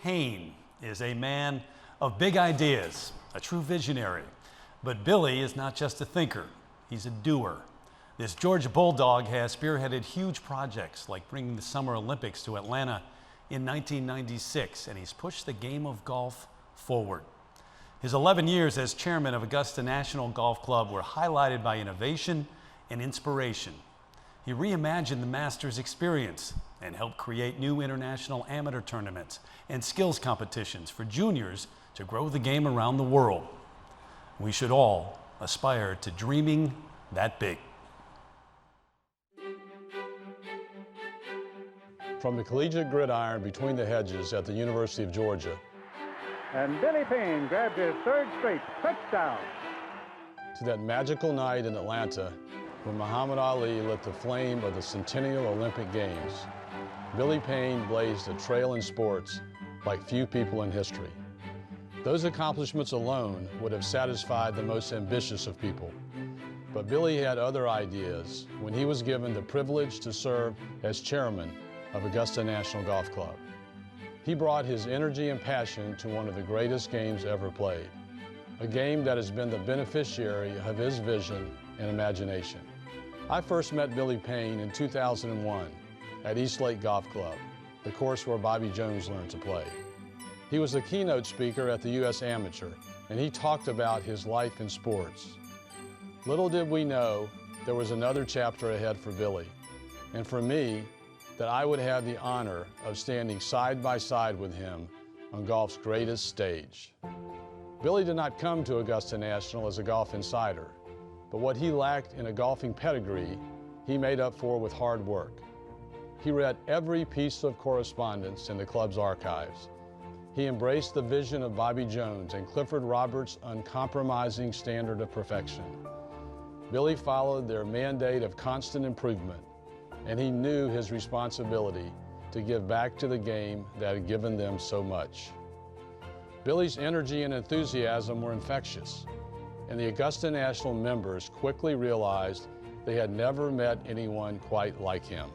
Payne is a man of big ideas, a true visionary. But Billy is not just a thinker, he's a doer. This Georgia Bulldog has spearheaded huge projects like bringing the Summer Olympics to Atlanta in 1996, and he's pushed the game of golf forward. His 11 years as chairman of Augusta National Golf Club were highlighted by innovation and inspiration. He reimagined the Masters experience and helped create new international amateur tournaments and skills competitions for juniors to grow the game around the world. We should all aspire to dreaming that big. From the collegiate gridiron between the hedges at the University of Georgia. And Billy Payne grabbed his third straight touchdown. To that magical night in Atlanta when Muhammad Ali lit the flame of the Centennial Olympic Games, Billy Payne blazed a trail in sports like few people in history. Those accomplishments alone would have satisfied the most ambitious of people. But Billy had other ideas when he was given the privilege to serve as chairman of Augusta National Golf Club. He brought his energy and passion to one of the greatest games ever played, a game that has been the beneficiary of his vision and imagination. I first met Billy Payne in 2001 at East Lake Golf Club, the course where Bobby Jones learned to play. He was the keynote speaker at the U.S. Amateur, and he talked about his life in sports. Little did we know there was another chapter ahead for Billy, and for me, that I would have the honor of standing side by side with him on golf's greatest stage. Billy did not come to Augusta National as a golf insider, but what he lacked in a golfing pedigree, he made up for with hard work. He read every piece of correspondence in the club's archives. He embraced the vision of Bobby Jones and Clifford Roberts' uncompromising standard of perfection. Billy followed their mandate of constant improvement, and he knew his responsibility to give back to the game that had given them so much. Billy's energy and enthusiasm were infectious, and the Augusta National members quickly realized they had never met anyone quite like him.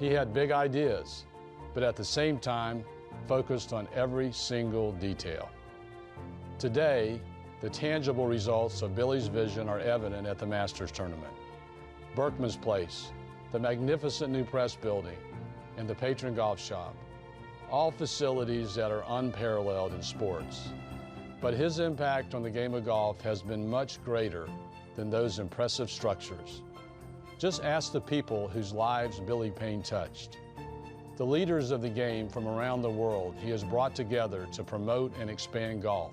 He had big ideas, but at the same time, focused on every single detail. Today, the tangible results of Billy's vision are evident at the Masters tournament. Berkman's Place, the magnificent new press building, and the Patron Golf Shop, all facilities that are unparalleled in sports. But his impact on the game of golf has been much greater than those impressive structures. Just ask the people whose lives Billy Payne touched. The leaders of the game from around the world he has brought together to promote and expand golf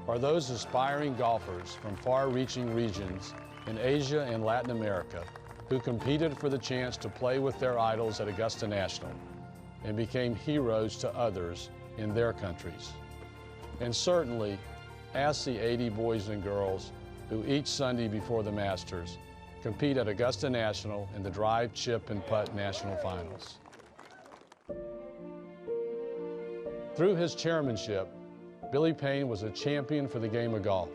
are those aspiring golfers from far-reaching regions in Asia and Latin America who competed for the chance to play with their idols at Augusta National and became heroes to others in their countries. And certainly, ask the 80 boys and girls who each Sunday before the Masters compete at Augusta National in the drive, chip, and putt national finals. Through his chairmanship, Billy Payne was a champion for the game of golf.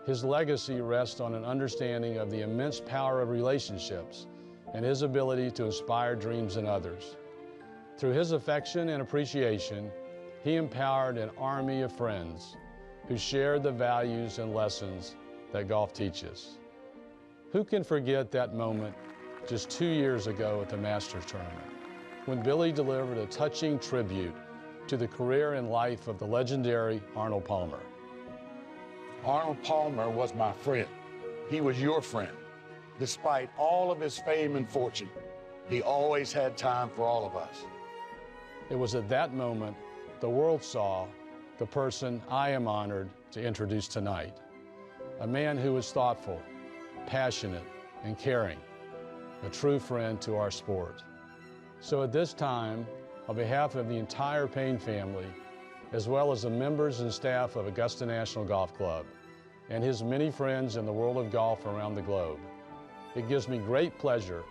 His legacy rests on an understanding of the immense power of relationships and his ability to inspire dreams in others. Through his affection and appreciation, he empowered an army of friends who shared the values and lessons that golf teaches. Who can forget that moment just 2 years ago at the Masters tournament, when Billy delivered a touching tribute to the career and life of the legendary Arnold Palmer. Arnold Palmer was my friend. He was your friend. Despite all of his fame and fortune, he always had time for all of us. It was at that moment the world saw the person I am honored to introduce tonight, a man who was thoughtful, passionate, and caring, a true friend to our sport. So at this time, on behalf of the entire Payne family, as well as the members and staff of Augusta National Golf Club, and his many friends in the world of golf around the globe, it gives me great pleasure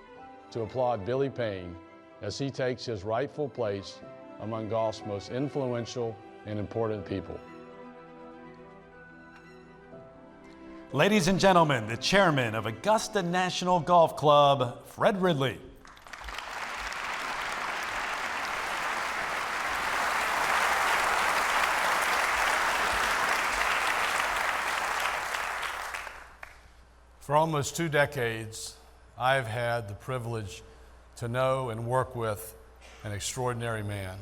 to applaud Billy Payne as he takes his rightful place among golf's most influential and important people. Ladies and gentlemen, the chairman of Augusta National Golf Club, Fred Ridley. For almost 2 decades, I've had the privilege to know and work with an extraordinary man.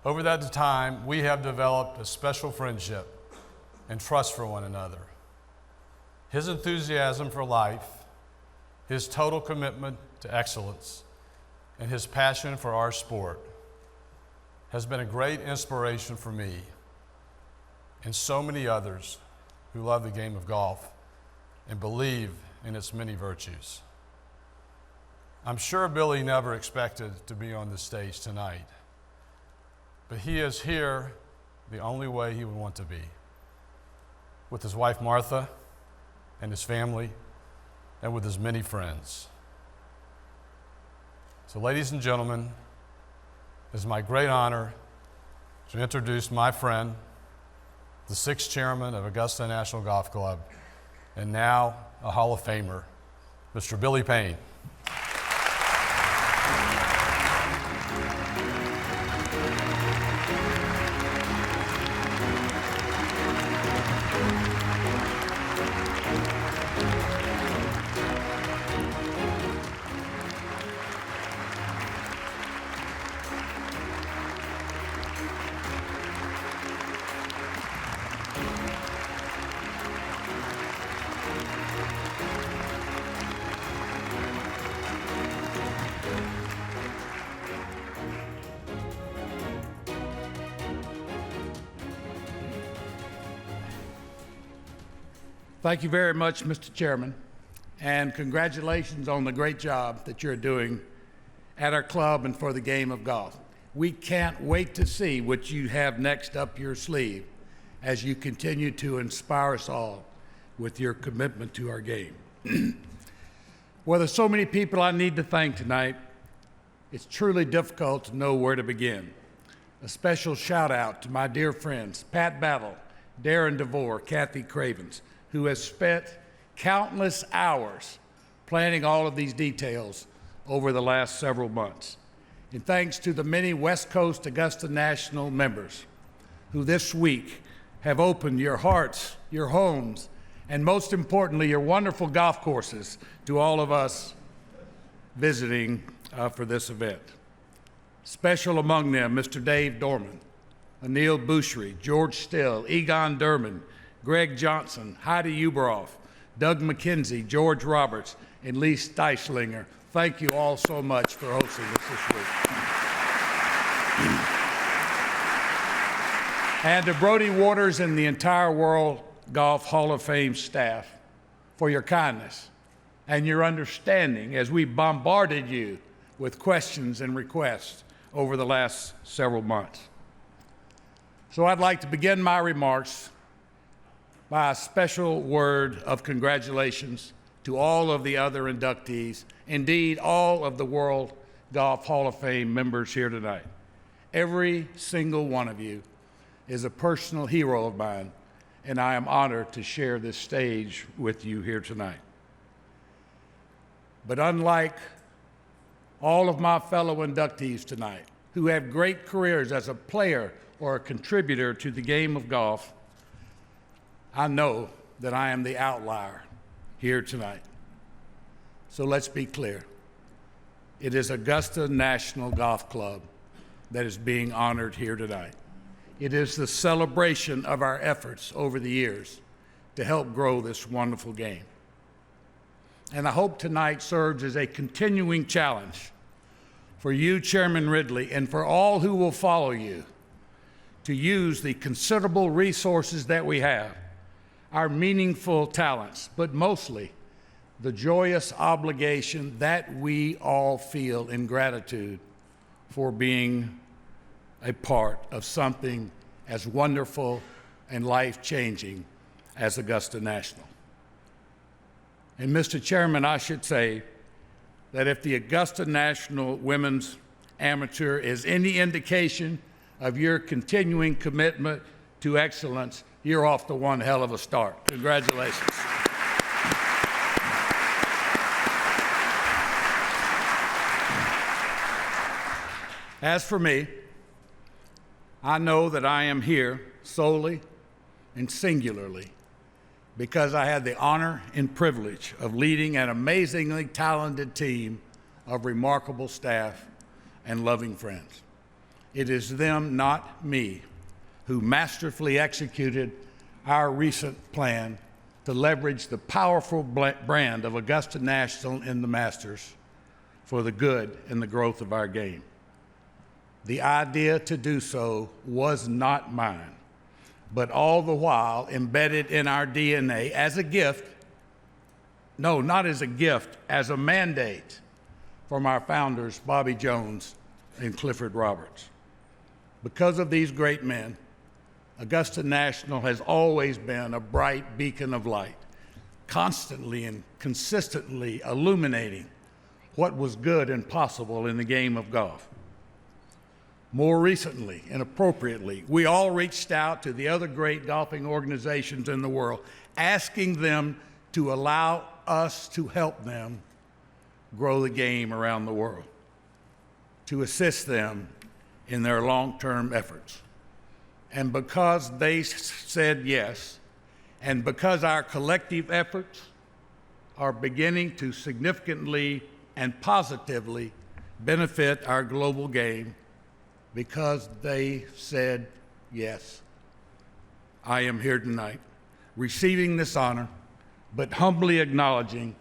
Over that time, we have developed a special friendship and trust for one another. His enthusiasm for life, his total commitment to excellence, and his passion for our sport has been a great inspiration for me and so many others who love the game of golf and believe in its many virtues. I'm sure Billy never expected to be on the stage tonight, but he is here the only way he would want to be, with his wife Martha and his family and with his many friends. So ladies and gentlemen, it's my great honor to introduce my friend, the 6th chairman of Augusta National Golf Club, and now a Hall of Famer, Mr. Billy Payne. Thank you very much, Mr. Chairman, and congratulations on the great job that you're doing at our club and for the game of golf. We can't wait to see what you have next up your sleeve as you continue to inspire us all with your commitment to our game. Well, there's so many people I need to thank tonight, it's truly difficult to know where to begin. A special shout out to my dear friends, Pat Battle, Darren DeVore, Kathy Cravens, who has spent countless hours planning all of these details over the last several months. And thanks to the many West Coast Augusta National members who this week have opened your hearts, your homes, and most importantly, your wonderful golf courses to all of us visiting for this event. Special among them, Mr. Dave Dorman, Anil Bouchery, George Still, Egon Durman, Greg Johnson, Heidi Uberoff, Doug McKenzie, George Roberts, and Lee Steislinger. Thank you all so much for hosting us this week. And to Brody Waters and the entire World Golf Hall of Fame staff for your kindness and your understanding as we bombarded you with questions and requests over the last several months. So I'd like to begin my remarks by a special word of congratulations to all of the other inductees, indeed all of the World Golf Hall of Fame members here tonight. Every single one of you is a personal hero of mine, and I am honored to share this stage with you here tonight. But unlike all of my fellow inductees tonight, who have great careers as a player or a contributor to the game of golf, I know that I am the outlier here tonight. So let's be clear. It is Augusta National Golf Club that is being honored here tonight. It is the celebration of our efforts over the years to help grow this wonderful game. And I hope tonight serves as a continuing challenge for you, Chairman Ridley, and for all who will follow you to use the considerable resources that we have, our meaningful talents, but mostly the joyous obligation that we all feel in gratitude for being a part of something as wonderful and life-changing as Augusta National. And Mr. Chairman, I should say that if the Augusta National Women's Amateur is any indication of your continuing commitment to excellence, you're off to one hell of a start. Congratulations. As for me, I know that I am here solely and singularly because I had the honor and privilege of leading an amazingly talented team of remarkable staff and loving friends. It is them, not me, who masterfully executed our recent plan to leverage the powerful brand of Augusta National in the Masters for the good and the growth of our game. The idea to do so was not mine, but all the while embedded in our DNA as a gift, no, not as a gift, as a mandate from our founders, Bobby Jones and Clifford Roberts. Because of these great men, Augusta National has always been a bright beacon of light, constantly and consistently illuminating what was good and possible in the game of golf. More recently and appropriately, we all reached out to the other great golfing organizations in the world, asking them to allow us to help them grow the game around the world, to assist them in their long-term efforts. And because they said yes, and because our collective efforts are beginning to significantly and positively benefit our global game, because they said yes, I am here tonight, receiving this honor, but humbly acknowledging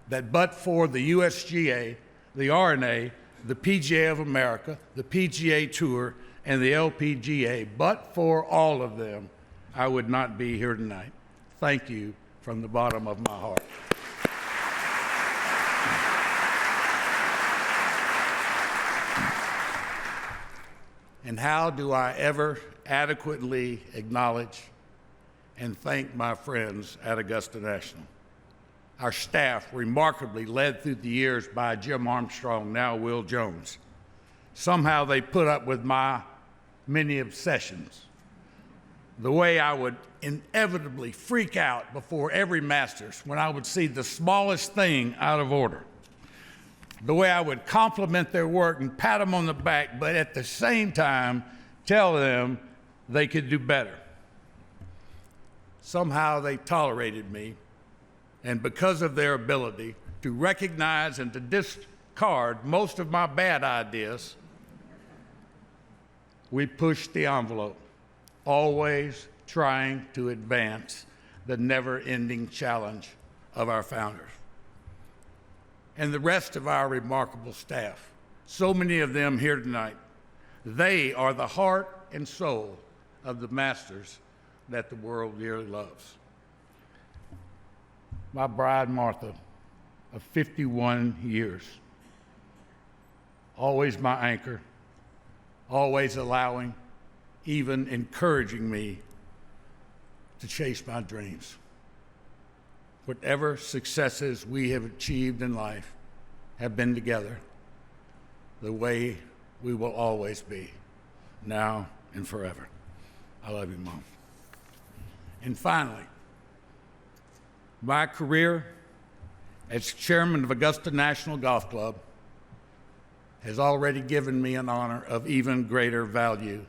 that but for the USGA, the R&A, the PGA of America, the PGA Tour, and the LPGA, but for all of them, I would not be here tonight. Thank you from the bottom of my heart. And how do I ever adequately acknowledge and thank my friends at Augusta National? Our staff, remarkably led through the years by Jim Armstrong, now Will Jones. Somehow they put up with my many obsessions. The way I would inevitably freak out before every Masters when I would see the smallest thing out of order. The way I would compliment their work and pat them on the back, but at the same time tell them they could do better. Somehow they tolerated me, and because of their ability to recognize and to discard most of my bad ideas, we pushed the envelope, always trying to advance the never-ending challenge of our founders. And the rest of our remarkable staff, so many of them here tonight, they are the heart and soul of the Masters that the world dearly loves. My bride, Martha, of 51 years, always my anchor, always allowing, even encouraging me to chase my dreams. Whatever successes we have achieved in life have been together the way we will always be, now and forever. I love you, Mom. And finally, my career as chairman of Augusta National Golf Club has already given me an honor of even greater value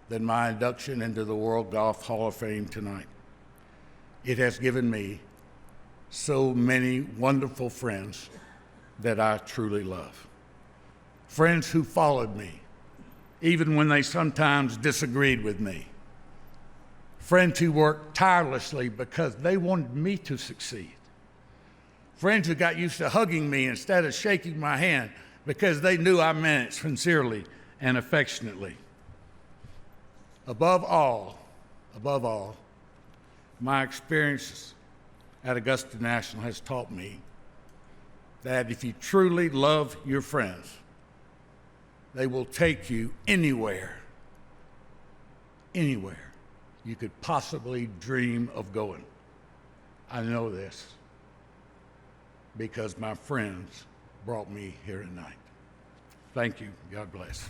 than my induction into the World Golf Hall of Fame tonight. It has given me so many wonderful friends that I truly love. Friends who followed me, even when they sometimes disagreed with me. Friends who worked tirelessly because they wanted me to succeed. Friends who got used to hugging me instead of shaking my hand because they knew I meant it sincerely and affectionately. Above all, my experiences at Augusta National has taught me that if you truly love your friends, they will take you anywhere you could possibly dream of going. I know this because my friends brought me here tonight. Thank you. God bless.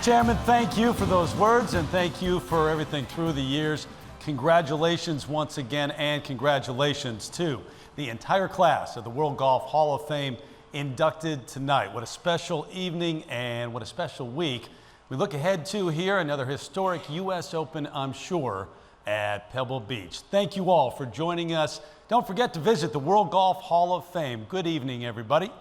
Chairman, thank you for those words, and thank you for everything through the years. Congratulations once again, and congratulations to the entire class of the World Golf Hall of Fame inducted tonight. What a special evening and what a special week. We look ahead to here another historic U.S. Open, I'm sure, at Pebble Beach. Thank you all for joining us. Don't forget to visit the World Golf Hall of Fame. Good evening, everybody.